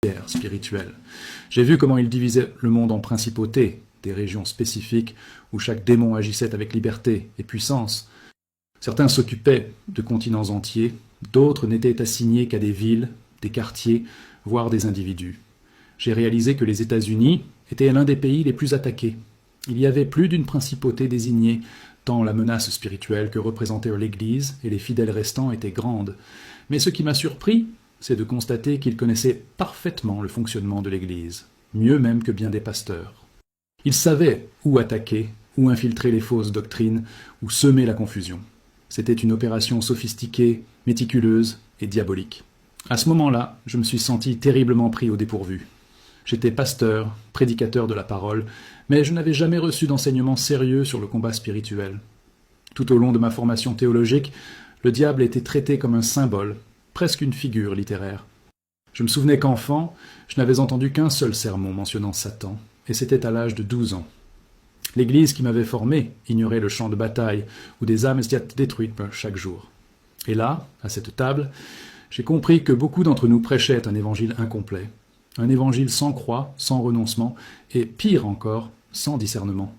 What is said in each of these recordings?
guerre spirituelle. J'ai vu comment il divisait le monde en principautés, des régions spécifiques où chaque démon agissait avec liberté et puissance. Certains s'occupaient de continents entiers, d'autres n'étaient assignés qu'à des villes, des quartiers, voire des individus. J'ai réalisé que les États-Unis étaient l'un des pays les plus attaqués. Il y avait plus d'une principauté désignée, tant la menace spirituelle que représentait l'Église et les fidèles restants était grande. Mais ce qui m'a surpris, c'est de constater qu'ils connaissaient parfaitement le fonctionnement de l'Église, mieux même que bien des pasteurs. Ils savaient où attaquer, où infiltrer les fausses doctrines, où semer la confusion. C'était une opération sophistiquée, méticuleuse et diabolique. À ce moment-là, je me suis senti terriblement pris au dépourvu. J'étais pasteur, prédicateur de la parole, mais je n'avais jamais reçu d'enseignement sérieux sur le combat spirituel. Tout au long de ma formation théologique, le diable était traité comme un symbole, presque une figure littéraire. Je me souvenais qu'enfant, je n'avais entendu qu'un seul sermon mentionnant Satan, et c'était à l'âge de 12 ans. L'Église qui m'avait formé ignorait le champ de bataille, où des âmes étaient détruites chaque jour. Et là, à cette table, j'ai compris que beaucoup d'entre nous prêchaient un évangile incomplet, un évangile sans croix, sans renoncement, et pire encore, sans discernement.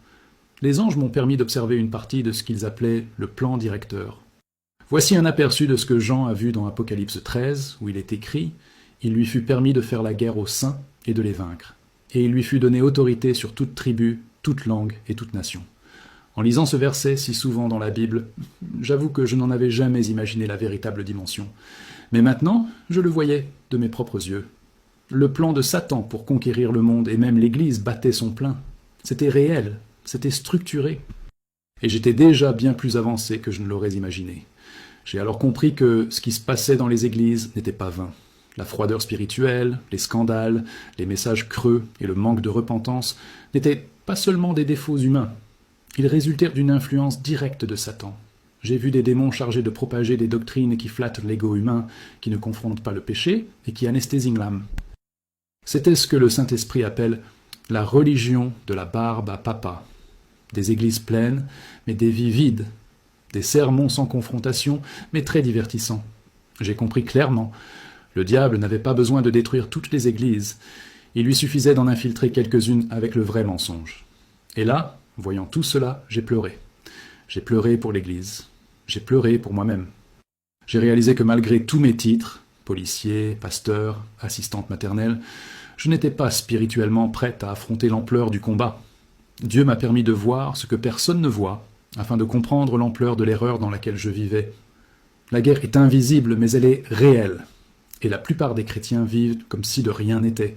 Les anges m'ont permis d'observer une partie de ce qu'ils appelaient le plan directeur. Voici un aperçu de ce que Jean a vu dans Apocalypse 13, où il est écrit « Il lui fut permis de faire la guerre aux saints et de les vaincre. Et il lui fut donné autorité sur toute tribu, toute langue et toute nation. » En lisant ce verset si souvent dans la Bible, j'avoue que je n'en avais jamais imaginé la véritable dimension. Mais maintenant, je le voyais de mes propres yeux. Le plan de Satan pour conquérir le monde et même l'Église battait son plein. C'était réel, c'était structuré. Et j'étais déjà bien plus avancé que je ne l'aurais imaginé. J'ai alors compris que ce qui se passait dans les églises n'était pas vain. La froideur spirituelle, les scandales, les messages creux et le manque de repentance n'étaient pas seulement des défauts humains. Ils résultèrent d'une influence directe de Satan. J'ai vu des démons chargés de propager des doctrines qui flattent l'ego humain, qui ne confrontent pas le péché et qui anesthésient l'âme. C'était ce que le Saint-Esprit appelle la religion de la barbe à papa. Des églises pleines, mais des vies vides. Des sermons sans confrontation, mais très divertissants. J'ai compris clairement. Le diable n'avait pas besoin de détruire toutes les églises. Il lui suffisait d'en infiltrer quelques-unes avec le vrai mensonge. Et là, voyant tout cela, j'ai pleuré. J'ai pleuré pour l'Église. J'ai pleuré pour moi-même. J'ai réalisé que malgré tous mes titres, policier, pasteur, assistante maternelle, je n'étais pas spirituellement prête à affronter l'ampleur du combat. Dieu m'a permis de voir ce que personne ne voit, afin de comprendre l'ampleur de l'erreur dans laquelle je vivais. La guerre est invisible, mais elle est réelle. Et la plupart des chrétiens vivent comme si de rien n'était.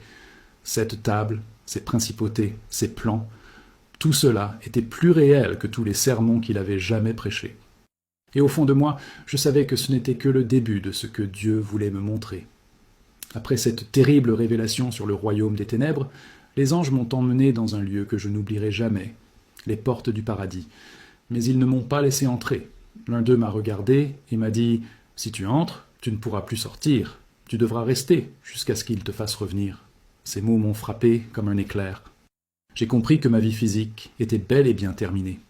Cette table, ces principautés, ces plans, tout cela était plus réel que tous les sermons qu'il avait jamais prêchés. Et au fond de moi, je savais que ce n'était que le début de ce que Dieu voulait me montrer. Après cette terrible révélation sur le royaume des ténèbres, les anges m'ont emmené dans un lieu que je n'oublierai jamais, les portes du paradis. Mais ils ne m'ont pas laissé entrer. L'un d'eux m'a regardé et m'a dit « Si tu entres, tu ne pourras plus sortir. Tu devras rester jusqu'à ce qu'il te fasse revenir. » Ces mots m'ont frappé comme un éclair. J'ai compris que ma vie physique était bel et bien terminée.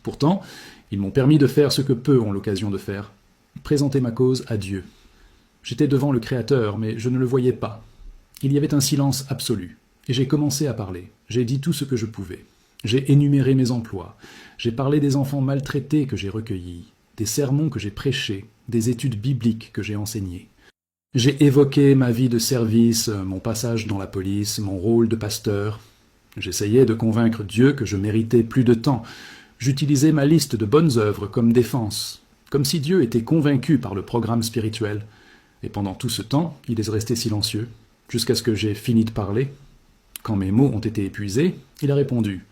Pourtant, ils m'ont permis de faire ce que peu ont l'occasion de faire, présenter ma cause à Dieu. J'étais devant le Créateur, mais je ne le voyais pas. Il y avait un silence absolu, et j'ai commencé à parler. J'ai dit tout ce que je pouvais. J'ai énuméré mes emplois. J'ai parlé des enfants maltraités que j'ai recueillis, des sermons que j'ai prêchés, des études bibliques que j'ai enseignées. J'ai évoqué ma vie de service, mon passage dans la police, mon rôle de pasteur. J'essayais de convaincre Dieu que je méritais plus de temps. J'utilisais ma liste de bonnes œuvres comme défense, comme si Dieu était convaincu par le programme spirituel. Et pendant tout ce temps, il est resté silencieux, jusqu'à ce que j'ai fini de parler. Quand mes mots ont été épuisés, il a répondu.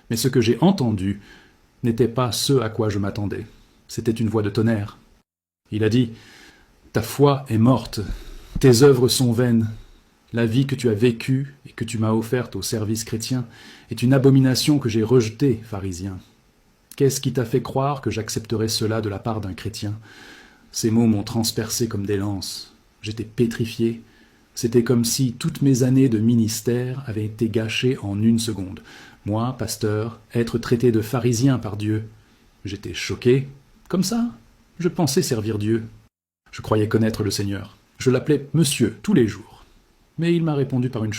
Mais ce que j'ai entendu n'était pas ce à quoi je m'attendais. C'était une voix de tonnerre. Il a dit « Ta foi est morte, tes œuvres sont vaines. La vie que tu as vécue et que tu m'as offerte au service chrétien est une abomination que j'ai rejetée, pharisien. Qu'est-ce qui t'a fait croire que j'accepterais cela de la part d'un chrétien ?» Ces mots m'ont transpercé comme des lances. J'étais pétrifié. C'était comme si toutes mes années de ministère avaient été gâchées en une seconde. Moi, pasteur, être traité de pharisien par Dieu. J'étais choqué. Comme ça, je pensais servir Dieu. Je croyais connaître le Seigneur. Je l'appelais Monsieur tous les jours. Mais il m'a répondu par une chose.